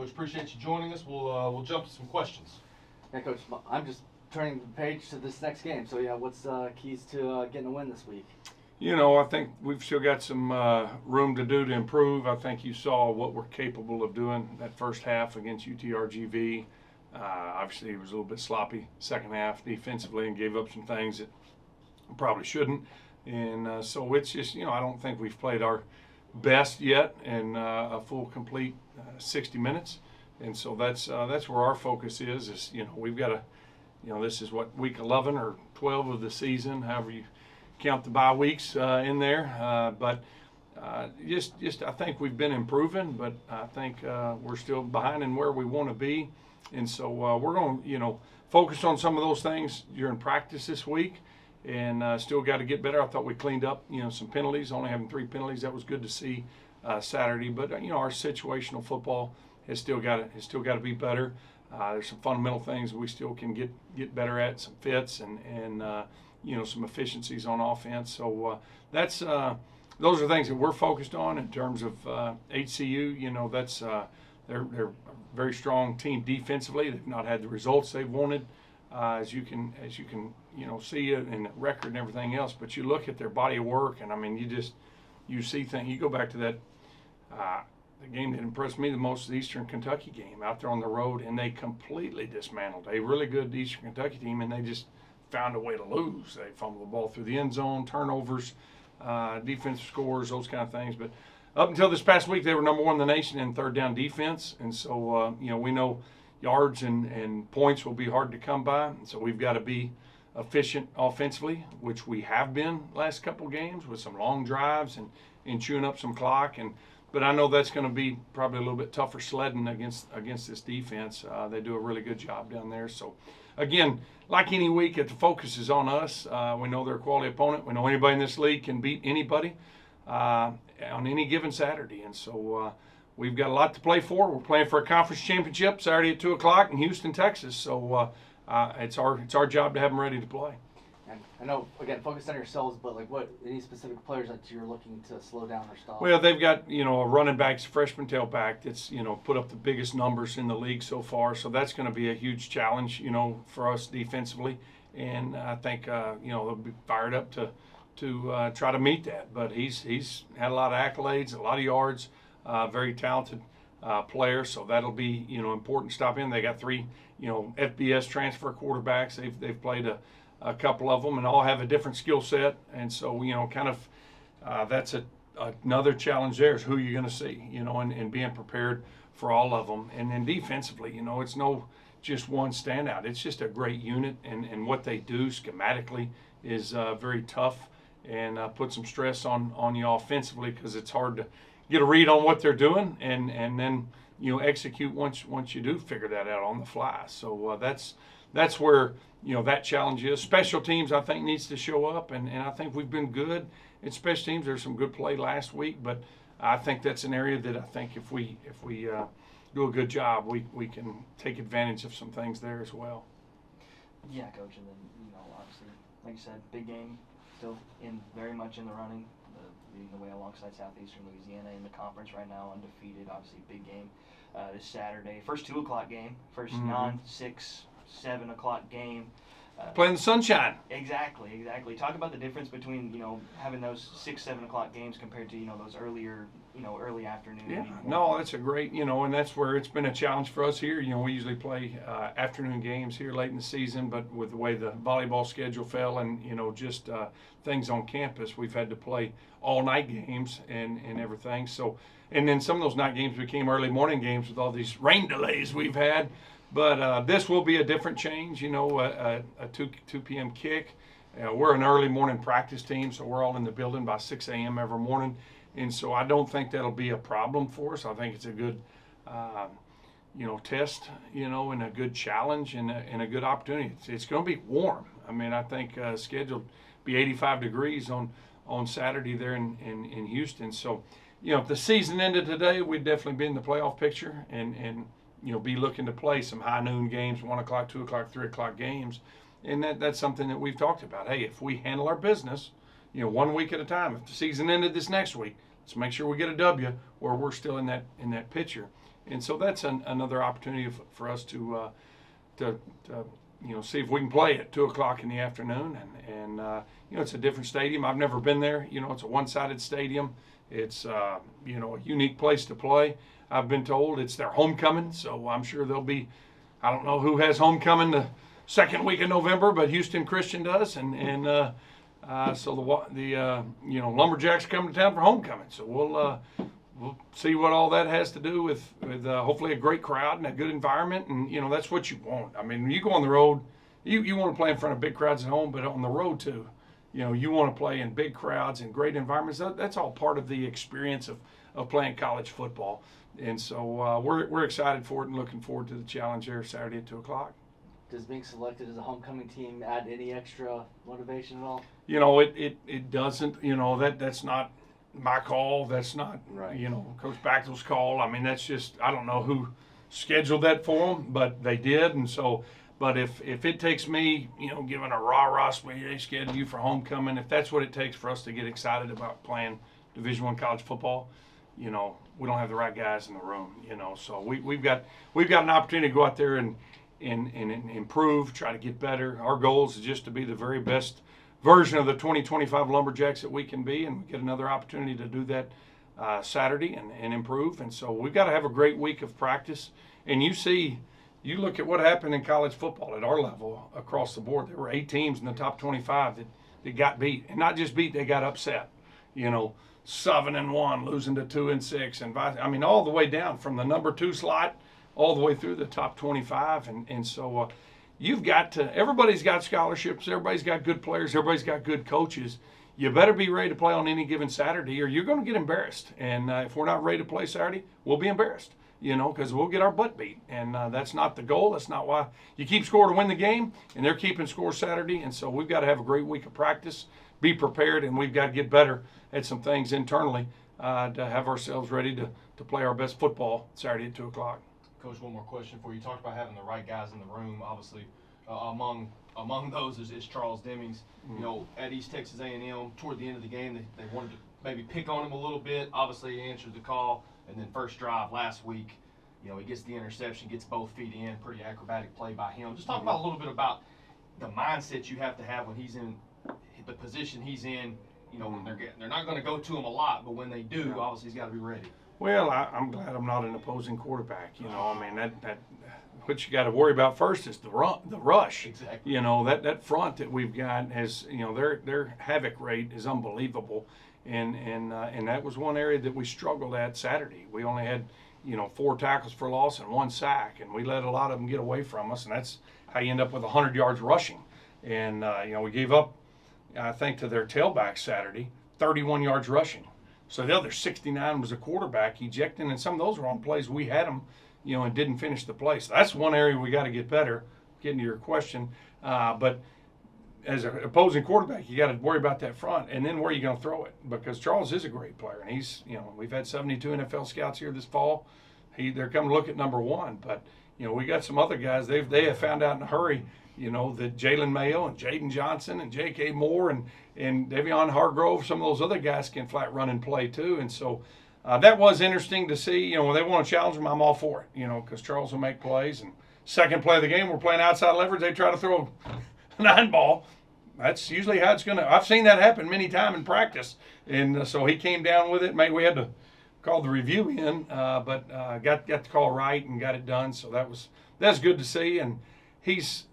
Coach, appreciate you joining us. We'll jump to some questions. Yeah, Coach, I'm just turning the page to this next game. So, yeah, what's keys to getting a win this week? I think we've still got some room to do to improve. I think you saw what we're capable of doing that first half against UTRGV. Obviously, it was a little bit sloppy second half defensively and gave up some things that probably shouldn't. And so it's just, I don't think we've played our best yet in a full, complete 60 minutes. And so that's where our focus is we've got to, this is what, week 11 or 12 of the season, however you count the bye weeks in there. But just I think we've been improving, but I think we're still behind in where we want to be. And so we're going to, focus on some of those things during practice this week, and still got to get better. I thought we cleaned up, some penalties, only having 3 penalties. That was good to see Saturday. But our situational football has still got to be better. There's some fundamental things we still can get better at, some fits and some efficiencies on offense. So those are things that we're focused on in terms of HCU. They're a very strong team defensively. They've not had the results they've wanted, as you can see it in the record and everything else. But you look at their body of work, and I mean, you see things. You go back to that the game that impressed me the most, the Eastern Kentucky game out there on the road, and they completely dismantled a really good Eastern Kentucky team, and they just found a way to lose. They fumbled the ball through the end zone, turnovers, defensive scores, those kind of things. But up until this past week, they were number 1 in the nation in third down defense. And so, we know yards and points will be hard to come by. And so we've got to be efficient offensively, which we have been last couple of games with some long drives and chewing up some clock. But I know that's going to be probably a little bit tougher sledding against this defense. They do a really good job down there. So, again, like any week, the focus is on us. We know they're a quality opponent. We know anybody in this league can beat anybody on any given Saturday. And so we've got a lot to play for. We're playing for a conference championship Saturday at 2 o'clock in Houston, Texas. So it's our job to have them ready to play. And I know, again, focus on yourselves, but any specific players that you're looking to slow down or stop? Well, they've got, a running back, freshman tailback that's, put up the biggest numbers in the league so far. So that's going to be a huge challenge, for us defensively. And I think, they'll be fired up to try to meet that. But he's had a lot of accolades, a lot of yards, very talented player. So that'll be, important to stop in. They got 3, FBS transfer quarterbacks. They've played a couple of them, and all have a different skill set. And so, that's another challenge there is who you're going to see, and being prepared for all of them. And then defensively, it's no just one standout. It's just a great unit, and what they do schematically is very tough and put some stress on you offensively, because it's hard to get a read on what they're doing and then, execute once you do figure that out on the fly. So that's where, that challenge is. Special teams, I think, needs to show up, and I think we've been good in special teams. There's some good play last week, but I think that's an area that I think if we do a good job, we can take advantage of some things there as well. Yeah, Coach, and then, obviously, like you said, big game, still very much in the running, leading the way alongside Southeastern Louisiana in the conference right now, undefeated, obviously big game this Saturday. First 2 o'clock game, first non-6, 7 o'clock game. Playing the sunshine. Exactly. Talk about the difference between, having those 6, 7 o'clock games compared to, those earlier, early afternoon. Yeah, no, that's a great, and that's where it's been a challenge for us here. We usually play afternoon games here late in the season, but with the way the volleyball schedule fell and, just things on campus, we've had to play all night games and everything. So, and then some of those night games became early morning games with all these rain delays we've had. But this will be a different change, a 2 p.m. kick. We're an early morning practice team, so we're all in the building by 6 a.m. every morning. And so I don't think that'll be a problem for us. I think it's a good, test, and a good challenge and a good opportunity. It's going to be warm. I mean, I think scheduled to be 85 degrees on Saturday there in Houston. So, if the season ended today, we'd definitely be in the playoff picture and be looking to play some high noon games, 1 o'clock, 2 o'clock, 3 o'clock games. And that's something that we've talked about. Hey, if we handle our business, 1 week at a time, if the season ended this next week, let's make sure we get a W where we're still in that picture. And so that's another opportunity for us to see if we can play at 2 o'clock in the afternoon. And it's a different stadium. I've never been there. It's a one-sided stadium. It's a unique place to play. I've been told it's their homecoming, so I'm sure there'll be, I don't know who has homecoming the second week of November, but Houston Christian does, and so the Lumberjacks come to town for homecoming. So we'll see what all that has to do with hopefully a great crowd and a good environment, and that's what you want. I mean, when you go on the road, you want to play in front of big crowds at home, but on the road too. You want to play in big crowds and great environments. That's all part of the experience of playing college football. And so we're excited for it and looking forward to the challenge there Saturday at 2 o'clock. Does being selected as a homecoming team add any extra motivation at all? It doesn't. That's not my call. That's not, right. Coach Bachtel's call. I mean, that's just, I don't know who scheduled that for them, but they did. And so, but if it takes me, giving a rah-rah, they schedule you for homecoming, if that's what it takes for us to get excited about playing Division I college football, we don't have the right guys in the room, So we've got an opportunity to go out there and improve, try to get better. Our goal is just to be the very best version of the 2025 Lumberjacks that we can be, and we get another opportunity to do that Saturday and improve. And so we've got to have a great week of practice. And you look at what happened in college football at our level across the board. There were 8 teams in the top 25 that got beat, and not just beat, they got upset. 7-1, losing to 2-6, and all the way down from the number 2 slot all the way through the top 25. And so you've got to, everybody's got scholarships, everybody's got good players, everybody's got good coaches. You better be ready to play on any given Saturday or you're going to get embarrassed. And if we're not ready to play Saturday, we'll be embarrassed, because we'll get our butt beat. And that's not the goal. That's not why you keep score to win the game, and they're keeping score Saturday. And so we've got to have a great week of practice, be prepared, and we've got to get better at some things internally to have ourselves ready to play our best football Saturday at 2 o'clock. Coach, one more question for you. You talked about having the right guys in the room. Obviously, among those is Charles Demings. Mm-hmm. At East Texas A&M, toward the end of the game, they wanted to maybe pick on him a little bit. Obviously, he answered the call, and then first drive last week, he gets the interception, gets both feet in, pretty acrobatic play by him. Just talk about a little bit about the mindset you have to have when he's in the position he's in. When they're not going to go to him a lot, but when they do, obviously he's got to be ready. Well, I'm glad I'm not an opposing quarterback. That what you got to worry about first is the rush. Exactly. That front that we've got has, their havoc rate is unbelievable, and that was one area that we struggled at Saturday. We only had 4 tackles for loss and 1 sack, and we let a lot of them get away from us, and that's how you end up with 100 yards rushing. And we gave up, I think, to their tailback Saturday, 31 yards rushing. So the other 69 was a quarterback ejecting, and some of those were on plays we had them, and didn't finish the play. So that's one area we got to get better. Getting to your question, but as an opposing quarterback, you got to worry about that front, and then where are you going to throw it? Because Charles is a great player, and he's, we've had 72 NFL scouts here this fall. They're coming to look at number 1, but we got some other guys. They have found out in a hurry. That Jalen Mayo and Jaden Johnson and J.K. Moore and Davion Hargrove, some of those other guys can flat run and play too. And so that was interesting to see. When they want to challenge them, I'm all for it, because Charles will make plays. And second play of the game, we're playing outside leverage. They try to throw a 9-ball. That's usually how it's going to – I've seen that happen many times in practice. And so he came down with it. Maybe we had to call the review in, but got the call right and got it done. So that's good to see. And he's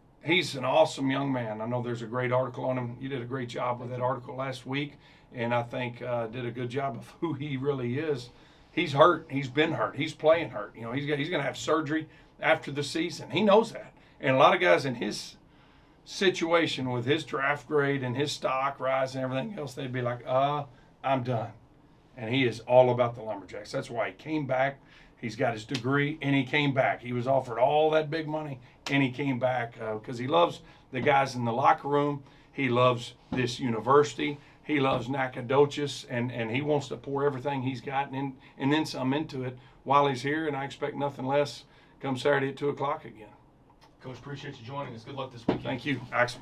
an awesome young man. I know there's a great article on him. You did a great job with that article last week, and I think did a good job of who he really is. He's hurt. He's been hurt. He's playing hurt. He's going to have surgery after the season. He knows that. And a lot of guys in his situation with his draft grade and his stock rise and everything else, they'd be like, I'm done. And he is all about the Lumberjacks. That's why he came back. He's got his degree, and he came back. He was offered all that big money, and he came back because he loves the guys in the locker room. He loves this university. He loves Nacogdoches, and he wants to pour everything he's got and then some into it while he's here, and I expect nothing less come Saturday at 2 o'clock again. Coach, appreciate you joining us. Good luck this weekend. Thank you. Axel.